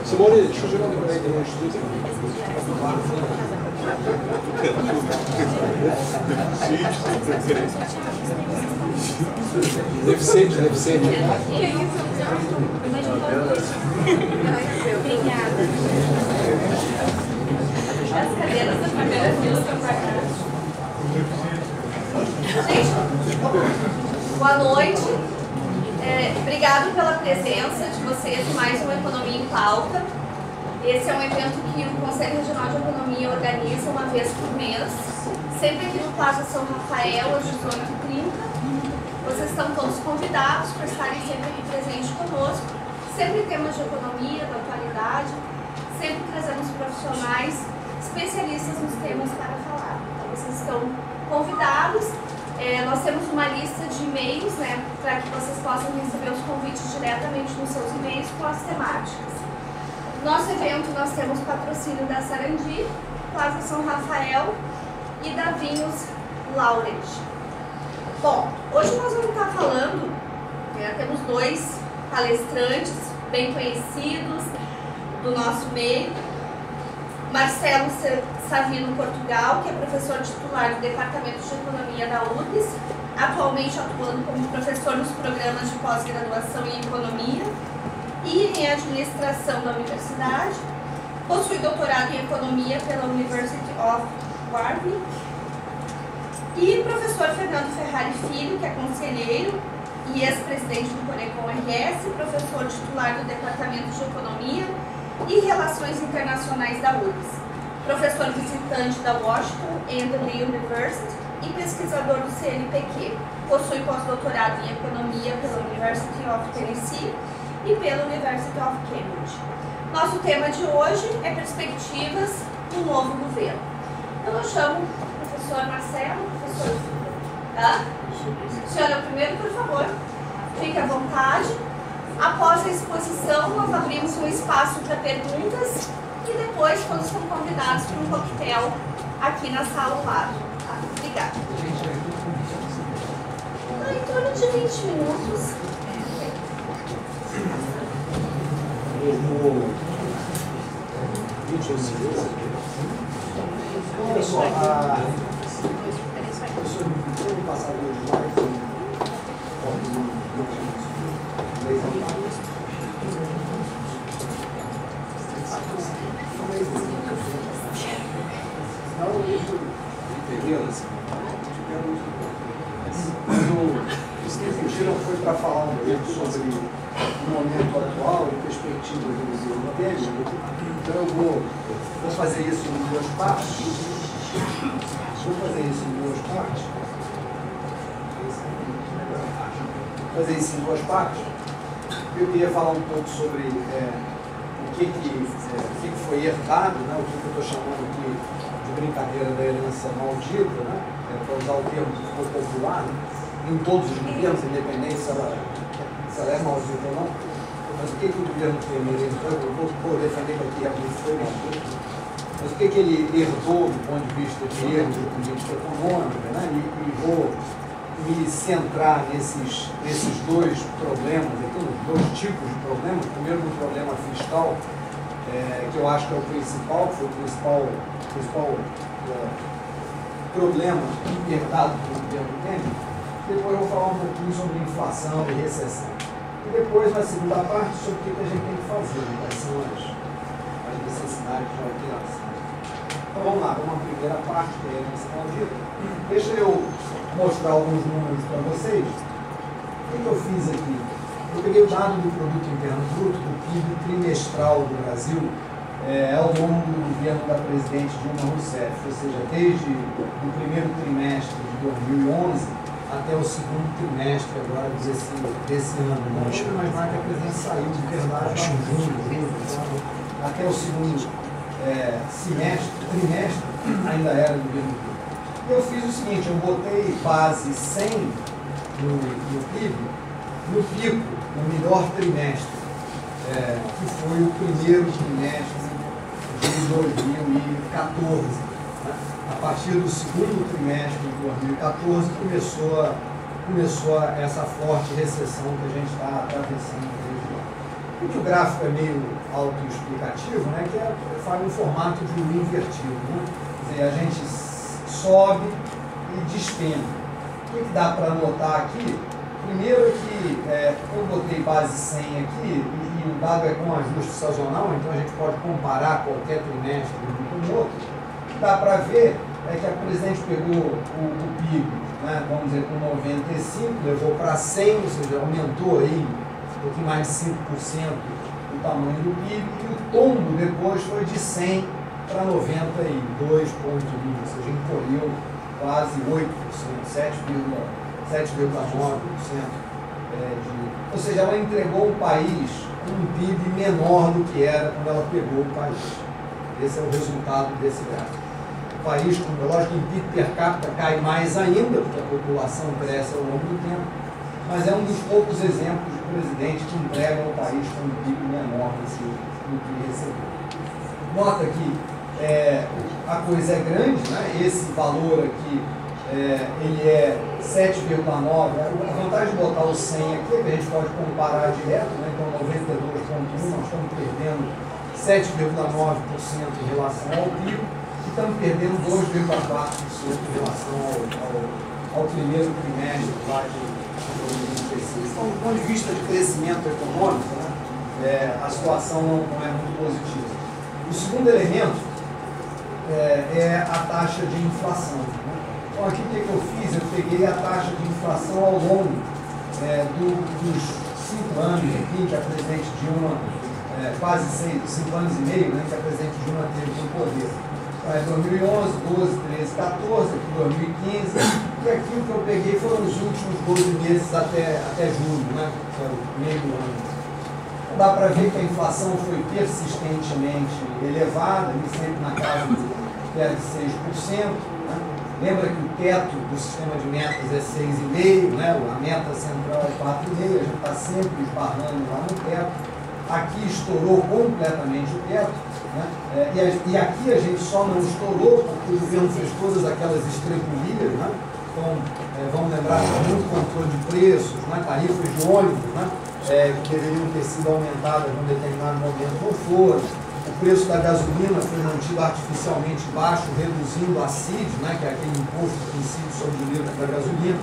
Simone, deixa eu jogar um negócio aí no estúdio. Deficiente, deficiente. Obrigada. As cadeiras da primeira fila estão para cá. Gente, boa noite. Obrigado pela presença de vocês em mais uma Economia em Pauta. Esse é um evento que o Conselho Regional de Economia organiza uma vez por mês, sempre aqui no Plaza São Rafael, às 18h30. Vocês estão todos convidados para estarem sempre aqui presentes conosco, sempre temas de economia, da atualidade, sempre trazemos profissionais especialistas nos temas para falar. Então, vocês estão convidados. Nós temos uma lista de e-mails, né, para que vocês possam receber os convites diretamente nos seus e-mails com as temáticas. Nosso evento nós temos patrocínio da Sarandi, Plaza São Rafael e da Vinhos Laurent. Bom, hoje nós vamos estar falando, temos dois palestrantes bem conhecidos do nosso meio. Marcelo Savino Portugal, que é professor titular do Departamento de Economia da URGS, atualmente atuando como professor nos programas de pós-graduação em Economia e em Administração da Universidade. Possui doutorado em Economia pela University of Warwick. E professor Fernando Ferrari Filho, que é conselheiro e ex-presidente do Corecon RS, professor titular do Departamento de Economia e Relações Internacionais da URGS, professor visitante da Washington and Lee University e pesquisador do CNPq. Possui pós-doutorado em Economia pela University of Tennessee e pela University of Cambridge. Nosso tema de hoje é perspectivas do novo governo. Então eu chamo o professor Marcelo, professor... Senhora, primeiro, por favor, fique à vontade. Após a exposição, nós abrimos um espaço para perguntas e depois todos são convidados para um coquetel aqui na sala ao lado. Tá? Obrigada. Em torno de 20 minutos. Olha só, passar o slide. Isso que pediram foi para falar um pouco sobre o momento atual e perspectivas do governo Temer. Então eu vou fazer isso em duas partes. Eu queria falar um pouco sobre o que foi herdado, né, o que eu estou chamando aqui de brincadeira da herança maldita, né, para usar o termo que ficou popular, né, em todos os governos, independente se ela é maldita ou não. Mas o que o governo Temer herdou? Eu vou defender que aqui realmente foi maldita. Mas o que ele herdou do ponto de vista de erro de política econômica, né, e vou me centrar nesses dois problemas, dois tipos de problemas. Primeiro, no problema fiscal, que eu acho que é o principal, que foi o principal problema herdado pelo governo Temer. Depois eu vou falar um pouquinho sobre inflação e recessão. E depois, na segunda parte, sobre o que a gente tem que fazer, né? Quais são as necessidades de alteração. Então vamos lá, vamos à primeira parte, que é a herança maldita. Deixa eu mostrar alguns números para vocês. O que eu fiz aqui? Eu peguei o dado do Produto Interno Bruto, do PIB trimestral do Brasil, ao longo do governo da presidente Dilma Rousseff, ou seja, desde o primeiro trimestre de 2011 até o segundo trimestre agora desse ano. Não vamos imaginar que a presidente saiu de verdade em junho, até o segundo trimestre ainda era do governo Dilma. Eu fiz o seguinte, eu botei base 100 no PIB, no pico, no melhor trimestre, que foi o primeiro trimestre de 2014. Né? A partir do segundo trimestre de 2014 começou começou essa forte recessão que a gente está atravessando desde lá. O que o gráfico é meio autoexplicativo, né, que faz um formato de U invertido. Né? Quer dizer, a gente sobe e despenca. O que dá para notar aqui? Primeiro é que eu botei base 100 aqui e o dado é com ajuste sazonal, então a gente pode comparar qualquer trimestre com o outro. O que dá para ver é que a presidente pegou o PIB, né, vamos dizer, com 95, levou para 100, ou seja, aumentou aí um pouquinho mais de 5% o tamanho do PIB, e o tombo depois foi de 100 para 92,1, ou seja, encolheu quase 8%, 7,9%. Ou seja, ela entregou o país com um PIB menor do que era quando ela pegou o país. Esse é o resultado desse gráfico. O país, lógico que em PIB per capita cai mais ainda, porque a população cresce ao longo do tempo, mas é um dos poucos exemplos de presidente que entrega o país com um PIB menor do que recebeu. Nota que a coisa é grande, né? Esse valor aqui ele é 7,9. A vantagem de botar o 100 aqui é que a gente pode comparar direto, né? Então 92,1, nós estamos perdendo 7,9% em relação ao PIB e estamos perdendo 2,4% em relação ao primeiro trimestre lá de 2016. Então, do ponto de vista de crescimento econômico, né, a situação não é muito positiva. O segundo elemento é a taxa de inflação. Né? Então, aqui o que eu fiz? Eu peguei a taxa de inflação ao longo dos 5 anos aqui, que a presidente Dilma, quase 5 anos e meio, né, que a presidente Dilma teve no poder. Então, 2011, 12, 13, 14, aqui 2015, e aqui o que eu peguei foram os últimos 12 meses até julho, né, que é o meio do ano. Então, dá para ver que a inflação foi persistentemente elevada, sempre na casa de perto de 6%. Né? Lembra que o teto do sistema de metas é 6,5%, né? A meta central é 4,5%, a gente está sempre esbarrando lá no teto. Aqui estourou completamente o teto, né? E aqui a gente só não estourou porque o governo fez todas aquelas estrebulias, né? Então, vamos lembrar que muito controle de preços, né? Tarifas de ônibus, né? Que deveriam ter sido aumentadas em um determinado momento, não foram. O preço da gasolina foi mantido artificialmente baixo, reduzindo a CID, né, que é aquele imposto que incide sobre o litro da gasolina.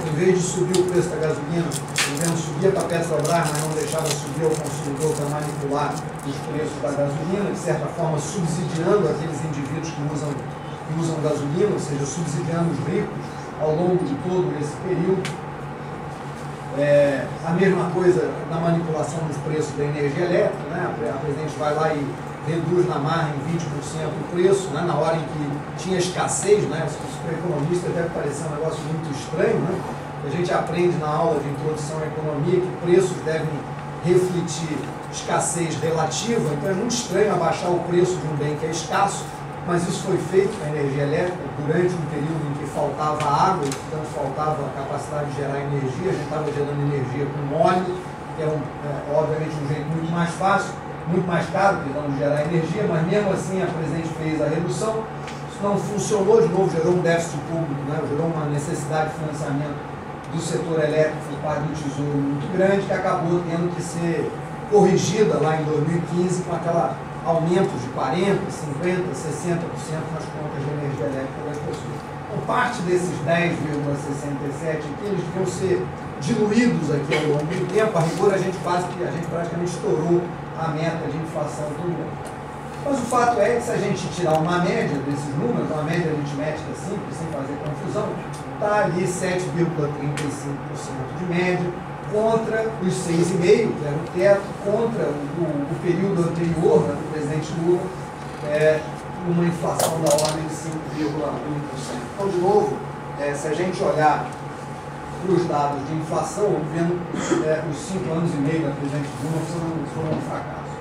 Em vez de subir o preço da gasolina, o governo subia para a Petrobras, mas não deixava subir ao consumidor para manipular os preços da gasolina, de certa forma subsidiando aqueles indivíduos que usam gasolina, ou seja, subsidiando os ricos ao longo de todo esse período. A mesma coisa na manipulação dos preços da energia elétrica, né? A presidente vai lá e reduz na marra em 20% o preço, né? Na hora em que tinha escassez, né? Isso para o economista deve parecer um negócio muito estranho, né? A gente aprende na aula de introdução à economia que preços devem refletir escassez relativa, então é muito estranho abaixar o preço de um bem que é escasso, mas isso foi feito com a energia elétrica durante um período em que faltava água, portanto faltava a capacidade de gerar energia, a gente estava gerando energia com óleo, que é obviamente um jeito muito mais fácil, muito mais caro, perdão, de gerar energia, mas mesmo assim a presidente fez a redução, isso não funcionou, de novo gerou um déficit público, né? Gerou uma necessidade de financiamento do setor elétrico por parte do Tesouro muito grande, que acabou tendo que ser corrigida lá em 2015 com aquela aumento de 40%, 50%, 60% nas contas de energia elétrica das pessoas. Então, parte desses 10,67 aqui, eles deviam ser diluídos aqui ao longo do tempo. A rigor, a gente praticamente estourou a meta de inflação do ano. Mas o fato é que se a gente tirar uma média desses números, uma média aritmética simples, sem fazer confusão, está ali 7,35% de média, contra os 6,5%, que era o teto, contra o período anterior, né, do presidente Lula, uma inflação da ordem de 5,1%. Então, de novo, se a gente olhar para os dados de inflação, vendo os 5 anos e meio da presidente Lula foram um fracasso.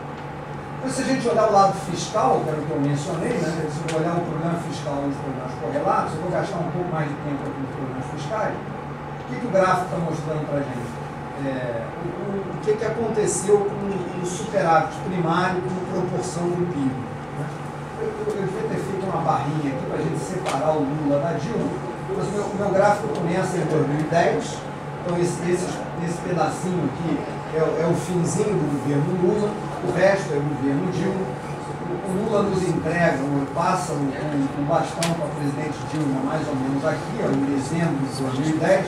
Mas se a gente olhar o lado fiscal, que era o que eu mencionei, né, se eu olhar o problema fiscal e os problemas correlatos, eu vou gastar um pouco mais de tempo aqui nos problemas fiscais. O que o gráfico está mostrando para a gente? O que aconteceu com o superávit primário como proporção do PIB. Né? Eu devia ter feito uma barrinha aqui para a gente separar o Lula da Dilma, mas o meu gráfico começa em 2010, Então esse pedacinho aqui é o finzinho do governo Lula, o resto é o governo Dilma. O Lula nos entrega, passa um bastão para o presidente Dilma mais ou menos aqui, ó, em dezembro de 2010,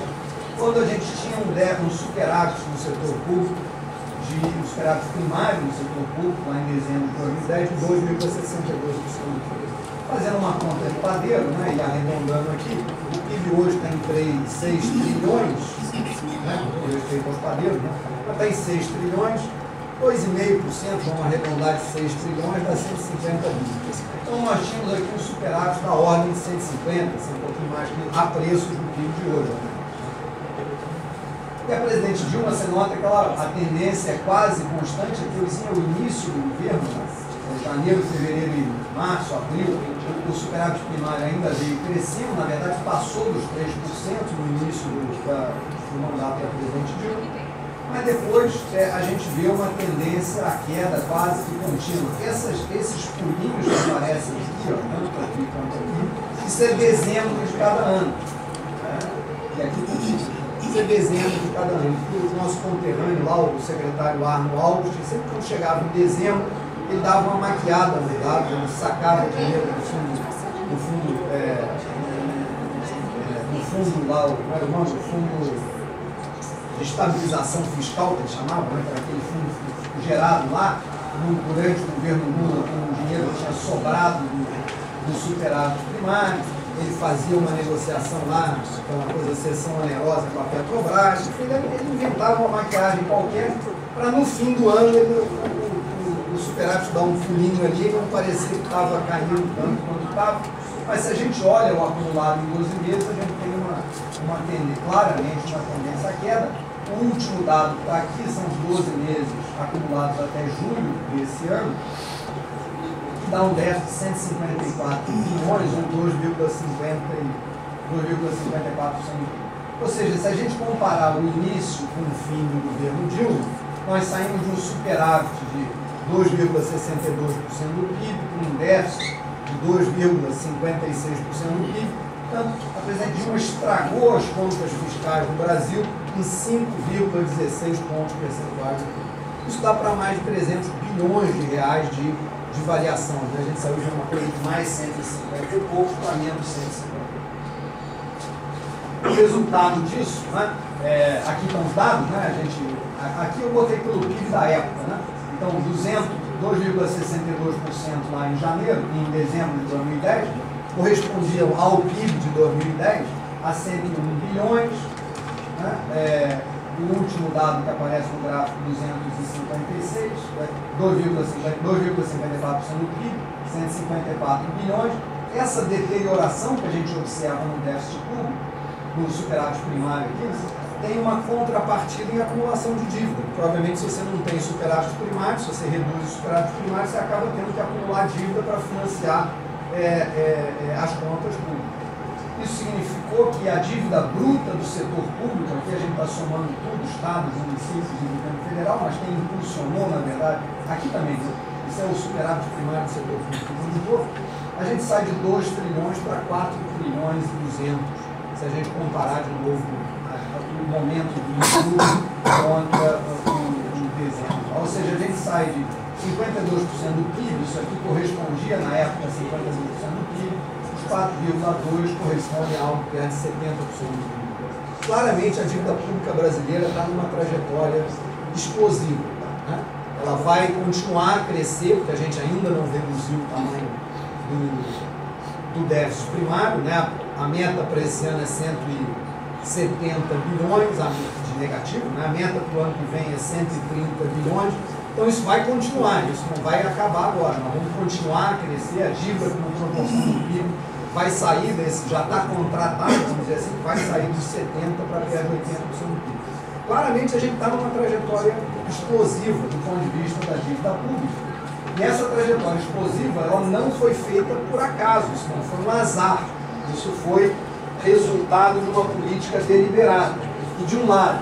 quando a gente tinha um superávit no setor público, um superávit primário no setor público, lá em dezembro de 2010, de 2,62%. Fazendo uma conta de padeiro, né, e arredondando aqui, o PIB hoje está em 6 trilhões, né, com respeito aos padeiros, né, está em 6 trilhões, 2,5%, vamos arredondar de 6 trilhões, dá 150 bilhões. Então nós tínhamos aqui um superávit da ordem de 150, um pouquinho mais a preço do PIB de hoje. Né? E a presidente Dilma, você nota que a tendência é quase constante, aqui é o início do governo, né? Janeiro, fevereiro e março, abril, o superávit primário ainda veio crescendo, na verdade passou dos 3% no início do mandato da presidente Dilma, mas depois a gente vê uma tendência à queda quase que contínua. Esses pulinhos que aparecem aqui, ó, tanto aqui quanto aqui, isso é dezembro de cada ano. Né? E aqui isso é dezembro de cada ano. O nosso conterrâneo lá, o secretário Arno August, sempre quando chegava em dezembro, ele dava uma maquiada no dado, ele sacava dinheiro no fundo lá, como era o nome? O fundo de estabilização fiscal, que eles chamavam, né? Era aquele fundo gerado lá, durante o governo Lula, com o dinheiro que tinha sobrado do superávit primário. Ele fazia uma negociação lá, aquela coisa, sessão onerosa com a Petrobras, ele inventava uma maquiagem qualquer, para no fim do ano o superávit dar um pulinho ali, não parecia que estava caindo tanto quanto estava. Mas se a gente olha o acumulado em 12 meses, a gente tem claramente uma tendência à queda. O último dado que está aqui são os 12 meses acumulados até julho desse ano, que dá um déficit de 154 bilhões, ou 2,54%. Ou seja, se a gente comparar o início com o fim do governo Dilma, nós saímos de um superávit de 2,62% do PIB, com um déficit de 2,56% do PIB. Portanto, a presidente Dilma estragou as contas fiscais do Brasil em 5,16 pontos percentuais. Isso dá para mais de 300 bilhões de reais de variação. A gente saiu de uma coisa de mais 150 e poucos para menos 150. O resultado disso, né, aqui estão os dados, né, aqui eu botei pelo PIB da época, né? Então, 2,62% lá em janeiro, em dezembro de 2010, correspondiam ao PIB de 2010 a 101 bilhões. Né? O último dado que aparece no gráfico, 256, 2,54% do PIB, 154 bilhões. Essa deterioração que a gente observa no déficit público, no superávit primário aqui, tem uma contrapartida em acumulação de dívida. Provavelmente, se você não tem superávit primário, se você reduz o superávit primário, você acaba tendo que acumular dívida para financiar as contas públicas. Isso significou que a dívida bruta do setor público, aqui a gente está somando tudo, estados, municípios e governo federal, mas quem impulsionou, na verdade, aqui também, isso é o superávit primário do setor público, a gente sai de 2 trilhões para 4 trilhões e 200, se a gente comparar de novo o momento do estudo contra o dezembro. Ou seja, a gente sai de 52% do PIB, isso aqui correspondia na época a 52% do PIB, os 4,2% correspondem a algo perto de 70% do PIB. Claramente a dívida pública brasileira está numa trajetória explosiva. Né? Ela vai continuar a crescer, porque a gente ainda não reduziu o tamanho do déficit primário, né? A meta para esse ano é 170 bilhões de negativo, né? A meta para o ano que vem é 130 bilhões. Então isso vai continuar, isso não vai acabar agora. Nós vamos continuar a crescer, a dívida como proporção do PIB vai sair desse, já está contratado, vamos dizer assim, vai sair de 70% para perto de 80% do PIB. Claramente a gente está numa trajetória explosiva do ponto de vista da dívida pública. E essa trajetória explosiva, ela não foi feita por acaso, isso não foi um azar, isso foi resultado de uma política deliberada. E de um lado,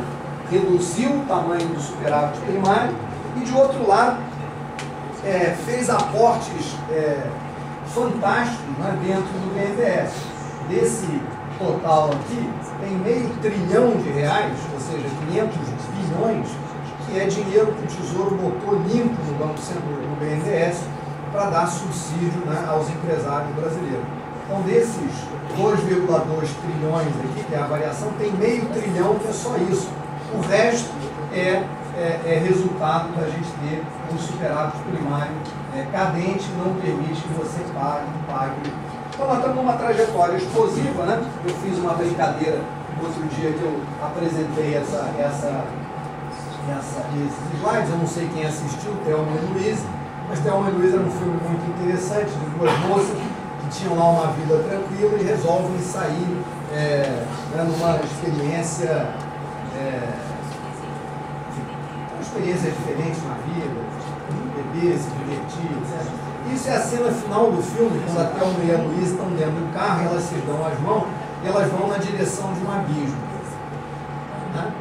reduziu o tamanho do superávit primário e de outro lado, fez aportes fantásticos, né, dentro do BNDES. total aqui tem R$500 trilhão, ou seja, 500 bilhões, que é dinheiro que o Tesouro botou limpo no Banco Central, no BNDES, para dar subsídio, né, aos empresários brasileiros. Então, desses 2,2 trilhões aqui, que é a variação, tem R$500 trilhão que é só isso. O resto é resultado da gente ter um superávit primário cadente, não permite que você pague. Então, nós estamos numa trajetória explosiva, né? Eu fiz uma brincadeira outro dia que eu apresentei esses slides. Eu não sei quem assistiu, Thelma e Luiz, mas Thelma e Luiz era um filme muito interessante, de duas moças que tinham lá uma vida tranquila e resolvem sair numa experiência, experiências diferentes na vida, beber, se divertir, etc. Isso é a cena final do filme, quando a Thelma e a Luiz estão dentro do carro, elas se dão as mãos e elas vão na direção de um abismo. Né?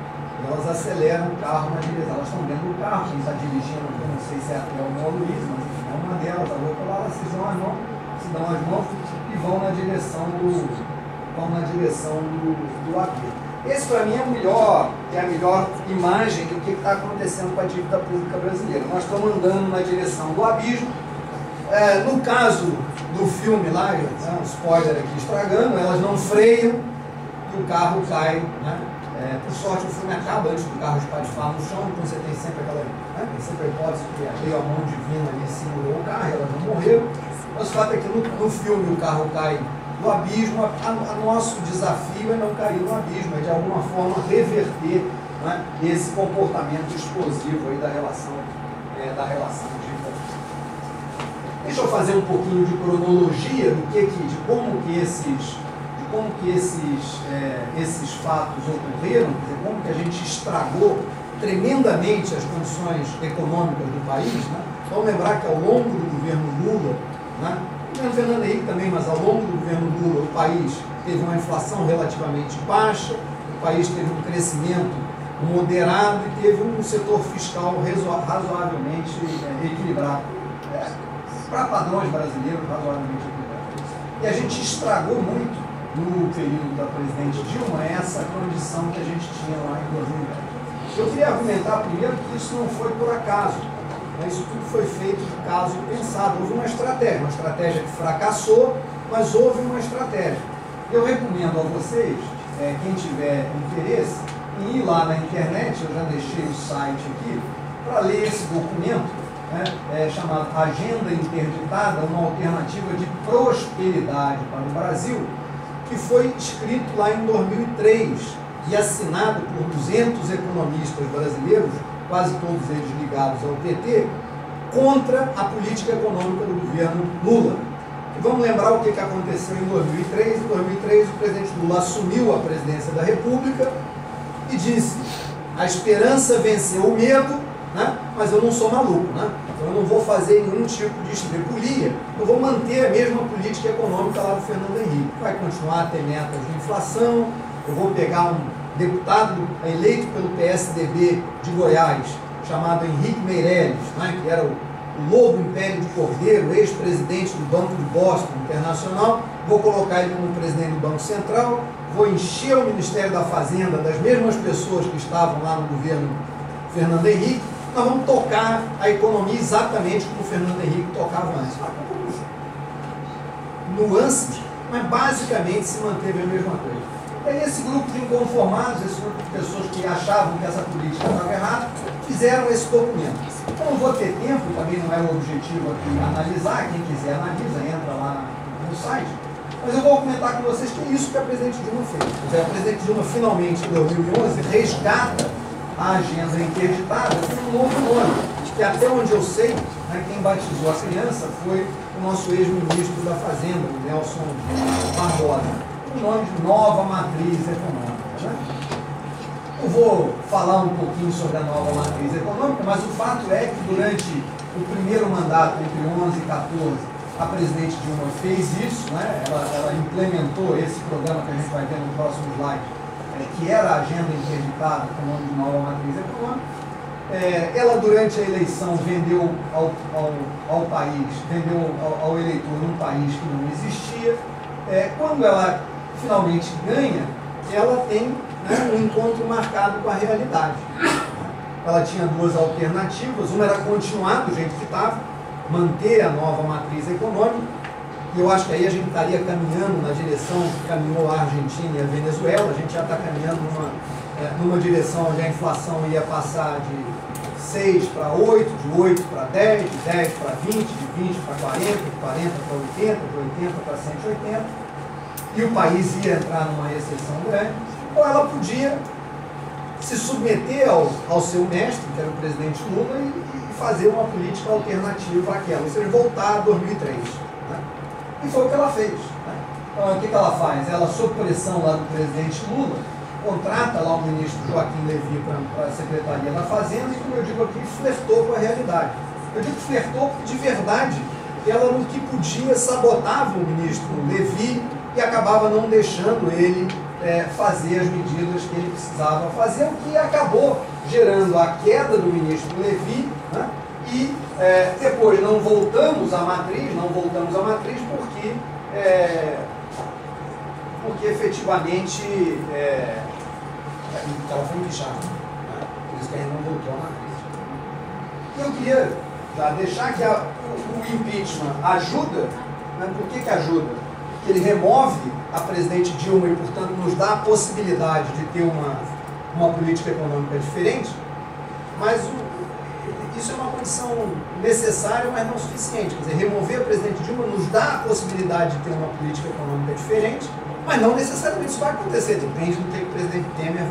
Elas aceleram o carro na direção, elas estão dentro do carro, quem está dirigindo, eu não sei se é a Thelma ou a Luiz, mas é uma delas, a outra lá, elas se dão as mãos e vão na direção do abismo. Esse, para mim, é a melhor imagem do que está acontecendo com a dívida pública brasileira. Nós estamos andando na direção do abismo. No caso do filme lá, um spoiler aqui estragando, elas não freiam e o carro cai. Né? Por sorte, o filme acaba antes do carro espatifar no chão, então você tem sempre aquela a hipótese que a mão divina ali segurou o carro, elas não morreram. Mas o fato é que no filme o carro cai do abismo. Nosso desafio é não cair no abismo, é de alguma forma reverter, né, esse comportamento explosivo aí da relação dívida. Deixa eu fazer um pouquinho de cronologia de como que esses fatos ocorreram, quer dizer, como que a gente estragou tremendamente as condições econômicas do país. Né? Então, lembrar que ao longo do governo Lula, né, o governo Fernando Henrique também, mas ao longo do governo Lula, o país teve uma inflação relativamente baixa, o país teve um crescimento moderado e teve um setor fiscal razoavelmente equilibrado. Para padrões brasileiros, razoavelmente equilibrado. E a gente estragou muito, no período da presidente Dilma, essa condição que a gente tinha lá em 2010. Eu queria argumentar primeiro que isso não foi por acaso. Isso tudo foi feito de caso pensado. Houve uma estratégia que fracassou, mas houve uma estratégia. Eu recomendo a vocês, quem tiver interesse, em ir lá na internet, eu já deixei o site aqui, para ler esse documento, né, chamado Agenda Interditada, uma alternativa de prosperidade para o Brasil, que foi escrito lá em 2003 e assinado por 200 economistas brasileiros, quase todos eles ligados ao PT, contra a política econômica do governo Lula. E vamos lembrar o que aconteceu em 2003. Em 2003, o presidente Lula assumiu a presidência da República e disse: a esperança venceu o medo, né? Mas eu não sou maluco, né? Então eu não vou fazer nenhum tipo de estrepulia, eu vou manter a mesma política econômica lá do Fernando Henrique. Vai continuar a ter metas de inflação, eu vou pegar um deputado eleito pelo PSDB de Goiás, chamado Henrique Meirelles, né, que era o Lobo Império de Cordeiro, ex-presidente do Banco de Boston Internacional, vou colocar ele como presidente do Banco Central, vou encher o Ministério da Fazenda das mesmas pessoas que estavam lá no governo Fernando Henrique, nós vamos tocar a economia exatamente como o Fernando Henrique tocava antes. Nuances, mas basicamente se manteve a mesma coisa. E aí esse grupo de inconformados, esse grupo de pessoas que achavam que essa política estava errada, fizeram esse documento. Eu não vou ter tempo, também não é o objetivo aqui analisar, quem quiser analisa, entra lá no site, mas eu vou comentar com vocês que é isso que a presidente Dilma fez. Quer dizer, a presidente Dilma finalmente, em 2011, resgata a agenda interditada com um novo nome, que até onde eu sei, né, quem batizou a criança foi o nosso ex-ministro da Fazenda, o Nelson Barbosa. O nome de Nova Matriz Econômica. Né? Eu vou falar um pouquinho sobre a nova matriz econômica, mas o fato é que durante o primeiro mandato, entre 11 e 14, a presidente Dilma fez isso, né? Ela implementou esse programa que a gente vai ver no próximo slide, que era a agenda interditada com o nome de Nova Matriz Econômica. Ela, durante a eleição, vendeu ao país, vendeu ao eleitor um país que não existia. Quando ela finalmente ganha, ela tem, né, um encontro marcado com a realidade. Ela tinha duas alternativas, uma era continuar do jeito que estava, manter a nova matriz econômica, e eu acho que aí a gente estaria caminhando na direção que caminhou a Argentina e a Venezuela. A gente já está caminhando numa direção onde a inflação ia passar de 6 para 8, de 8 para 10, de 10 para 20, de 20 para 40, de 40 para 80, de 80 para 180, e o país ia entrar numa recessão grande. Ou ela podia se submeter ao seu mestre, que era o presidente Lula, e fazer uma política alternativa àquela, ou seja, voltar a 2003. Né? E foi o que ela fez. Né? Então, o que ela faz? Ela, sob pressão lá do presidente Lula, contrata lá o ministro Joaquim Levy para a Secretaria da Fazenda e, como eu digo aqui, flertou com a realidade. Eu digo flertou porque, de verdade, ela, no que podia, sabotava o ministro Levy e acabava não deixando ele fazer as medidas que ele precisava fazer, o que acabou gerando a queda do ministro Levy, né? E depois não voltamos à matriz porque efetivamente ela foi empichada, né? Por isso que a gente não voltou à matriz. Eu queria já deixar que o impeachment ajuda, né? Por que ajuda? Que ele remove a presidente Dilma e, portanto, nos dá a possibilidade de ter uma política econômica diferente, mas isso é uma condição necessária, mas não suficiente. Quer dizer, remover a presidente Dilma nos dá a possibilidade de ter uma política econômica diferente, mas não necessariamente isso vai acontecer, depende do que o presidente Temer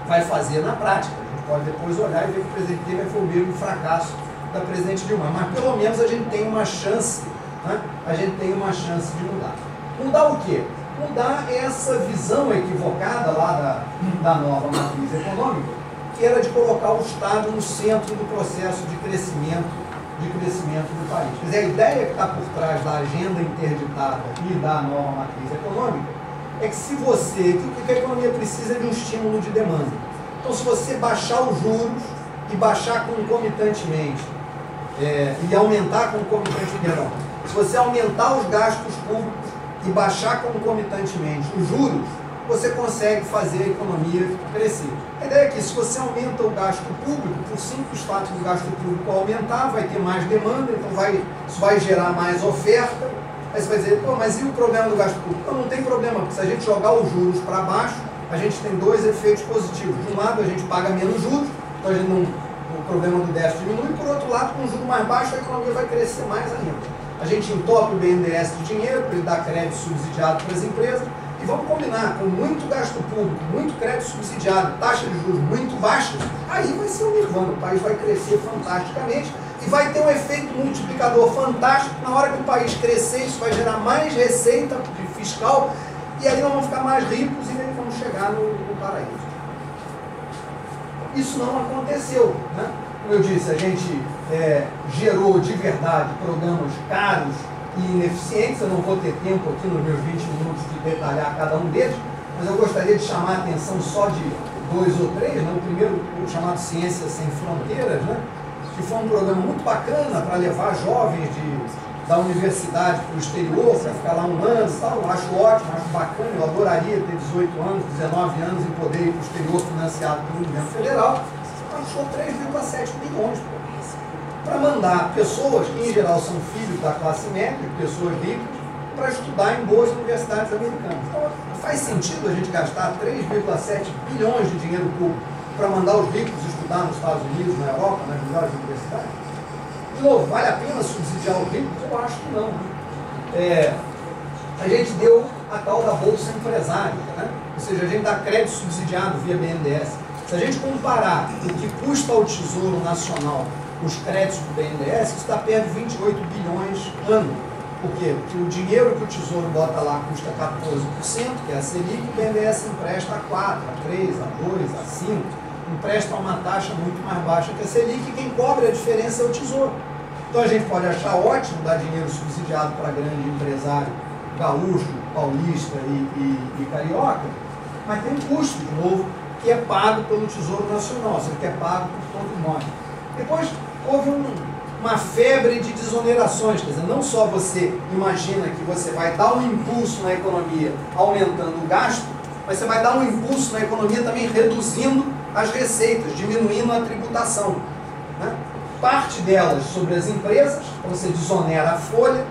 vai fazer na prática. A gente pode depois olhar e ver que o presidente Temer foi o mesmo fracasso da presidente Dilma, mas pelo menos a gente tem uma chance, né? A gente tem uma chance de mudar. Mudar o quê? Mudar essa visão equivocada lá da nova matriz econômica, que era de colocar o Estado no centro do processo de crescimento do país. Quer dizer, a ideia que está por trás da agenda interditada e da nova matriz econômica é que se você, que a economia precisa de um estímulo de demanda. Então, se você baixar os juros e baixar concomitantemente, e aumentar concomitantemente, se você aumentar os gastos públicos e baixar concomitantemente os juros, você consegue fazer a economia crescer. A ideia é que se você aumenta o gasto público, por simples fato do gasto público aumentar, vai ter mais demanda, então isso vai gerar mais oferta. Aí você vai dizer, pô, mas e o problema do gasto público? Não tem problema, porque se a gente jogar os juros para baixo, a gente tem dois efeitos positivos. De um lado, a gente paga menos juros, então o problema do déficit diminui, e por outro lado, com o juro mais baixo, a economia vai crescer mais ainda. A gente entope o BNDES de dinheiro para ele dar crédito subsidiado para as empresas, e vamos combinar, com muito gasto público, muito crédito subsidiado, taxa de juros muito baixa, aí vai ser um nirvana, o país vai crescer fantasticamente e vai ter um efeito multiplicador fantástico. Na hora que o país crescer, isso vai gerar mais receita fiscal, e aí nós vamos ficar mais ricos e aí vamos chegar no paraíso. Isso não aconteceu, né? Como eu disse, a gente gerou de verdade programas caros e ineficientes. Eu não vou ter tempo aqui nos meus 20 minutos de detalhar cada um deles, mas eu gostaria de chamar a atenção só de 2 ou 3, né? O primeiro, o chamado Ciências Sem Fronteiras, né? Que foi um programa muito bacana para levar jovens da universidade para o exterior, para ficar lá um ano e tal. Eu acho ótimo, acho bacana, eu adoraria ter 18 anos, 19 anos e poder ir para o exterior financiado pelo governo federal. Achou 3,7 bilhões para mandar pessoas, que em geral são filhos da classe média, pessoas ricas, para estudar em boas universidades americanas. Então, faz sentido a gente gastar 3,7 bilhões de dinheiro público para mandar os ricos estudar nos Estados Unidos, na Europa, nas melhores universidades? De novo, vale a pena subsidiar os ricos? Eu acho que não. A gente deu a tal da Bolsa Empresária, né? Ou seja, a gente dá crédito subsidiado via BNDES. Se a gente comparar o que custa ao Tesouro Nacional os créditos do BNDES, isso está perto de 28 bilhões ano. Por quê? Porque o dinheiro que o Tesouro bota lá custa 14%, que é a Selic, e o BNDES empresta a 4%, a 3%, a 2%, a 5%, empresta a uma taxa muito mais baixa que a Selic, e quem cobre a diferença é o Tesouro. Então a gente pode achar ótimo dar dinheiro subsidiado para grande empresário gaúcho, paulista e carioca, mas tem um custo, de novo, que é pago pelo Tesouro Nacional, ou seja, que é pago por todo mundo. Depois houve uma febre de desonerações, quer dizer, não só você imagina que você vai dar um impulso na economia aumentando o gasto, mas você vai dar um impulso na economia também reduzindo as receitas, diminuindo a tributação, né? Parte delas sobre as empresas, você desonera a folha.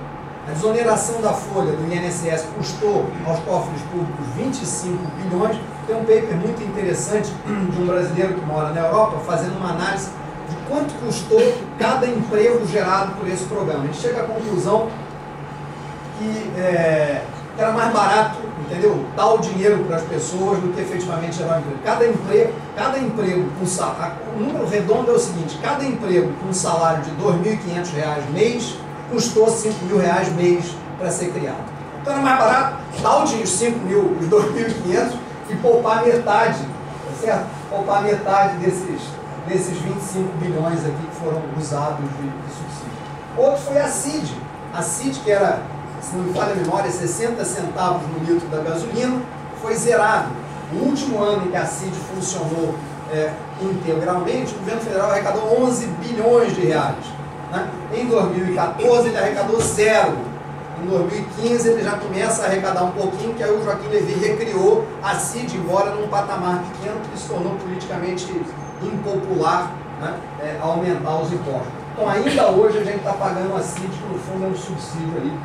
A desoneração da folha do INSS custou aos cofres públicos 25 bilhões. Tem um paper muito interessante de um brasileiro que mora na Europa, fazendo uma análise de quanto custou cada emprego gerado por esse programa. Ele chega à conclusão que era mais barato, entendeu? Dar o dinheiro para as pessoas do que efetivamente gerar um emprego. Cada emprego com salário, o número redondo é o seguinte: cada emprego com um salário de R$ 2.500 mês custou R$ 5.000 mês para ser criado. Então era mais barato dar o dinheiro, os 5.000, os 2.500, e poupar metade, tá certo? Poupar metade desses 25 bilhões aqui que foram usados de subsídio. Outro foi a CID. A CID, que era, se não me falha a memória, 60 centavos no litro da gasolina, foi zerado. No último ano em que a CID funcionou integralmente, o governo federal arrecadou 11 bilhões de reais. Né? Em 2014 ele arrecadou zero. Em 2015 ele já começa a arrecadar um pouquinho, que aí o Joaquim Levy recriou a CID, embora num patamar pequeno, que se tornou politicamente impopular, né? Aumentar os impostos. Então ainda hoje a gente está pagando a CID, que no fundo é um subsídio ali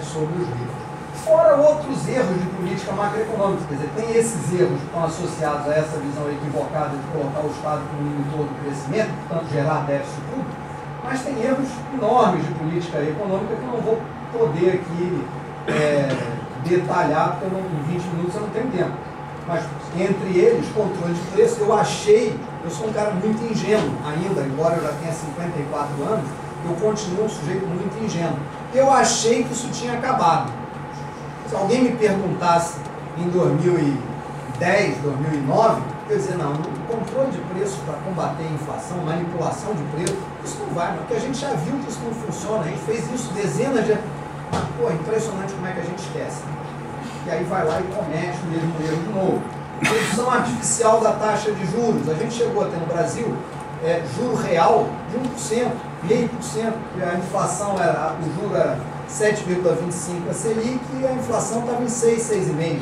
sobre os ricos. Fora outros erros de política macroeconômica, quer dizer, tem esses erros que estão associados a essa visão equivocada de colocar o Estado como inibitor do crescimento, portanto gerar déficit público, mas tem erros enormes de política econômica que eu não vou poder aqui detalhar, porque em 20 minutos eu não tenho tempo. Mas entre eles, controle de preço, eu sou um cara muito ingênuo ainda, embora eu já tenha 54 anos, eu continuo um sujeito muito ingênuo. Eu achei que isso tinha acabado. Se alguém me perguntasse em 2010, 2009, eu ia dizer, não, controle de preço para combater a inflação, manipulação de preço, isso não vai, porque a gente já viu que isso não funciona, a gente fez isso dezenas de... Pô, impressionante como é que a gente esquece. E aí vai lá e comete o mesmo erro de novo. Redução artificial da taxa de juros. A gente chegou a ter no Brasil juro real de 1%, 0,5%. A inflação o juro era 7,25% a Selic e a inflação estava em 6, 6,5%.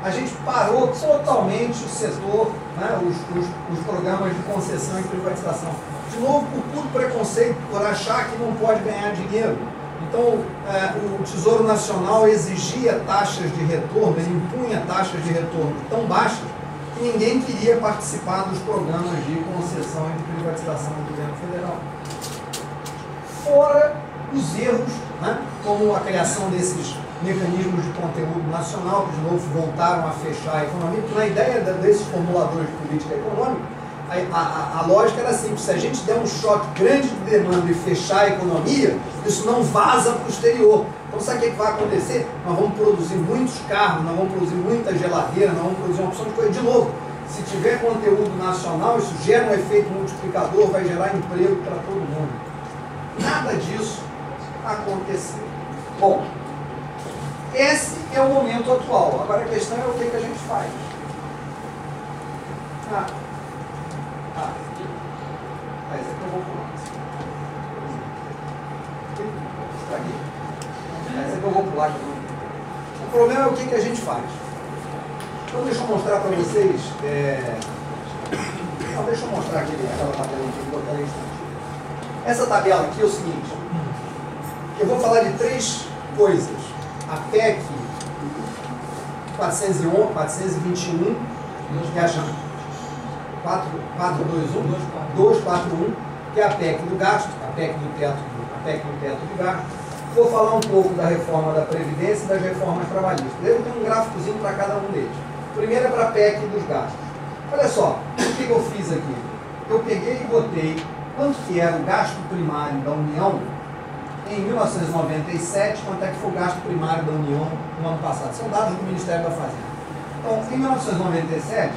A gente parou totalmente o setor, né, os programas de concessão e privatização. De novo, por puro preconceito, por achar que não pode ganhar dinheiro. Então, o Tesouro Nacional exigia taxas de retorno, ele impunha taxas de retorno tão baixas que ninguém queria participar dos programas de concessão e de privatização do governo federal. Fora os erros, né, como a criação desses mecanismos de conteúdo nacional, que de novo voltaram a fechar a economia, porque na ideia desses formuladores de política econômica, a lógica era simples: se a gente der um choque grande de demanda e fechar a economia, isso não vaza para o exterior. Então sabe o que vai acontecer? Nós vamos produzir muitos carros, nós vamos produzir muita geladeira, nós vamos produzir uma opção de coisa. De novo, se tiver conteúdo nacional, isso gera um efeito multiplicador, vai gerar emprego para todo mundo. Nada disso aconteceu. Bom, esse é o momento atual. Agora a questão é o que a gente faz. Esse aqui eu vou pular. Esse aqui eu vou pular. O problema é o que a gente faz. Então deixa eu mostrar para vocês. Não, deixa eu mostrar aquela tabela aqui, vou botar aí. Essa tabela aqui é o seguinte. Eu vou falar de três coisas. A PEC 421, que é a 241, que é a PEC do gasto, a PEC do teto de gasto. Vou falar um pouco da reforma da Previdência e das reformas trabalhistas. Eu tenho um gráficozinho para cada um deles. Primeiro é para a PEC dos gastos. Olha só, o que eu fiz aqui? Eu peguei e botei quanto que era o gasto primário da União em 1997, quanto é que foi o gasto primário da União no ano passado. São dados do Ministério da Fazenda. Então, em 1997,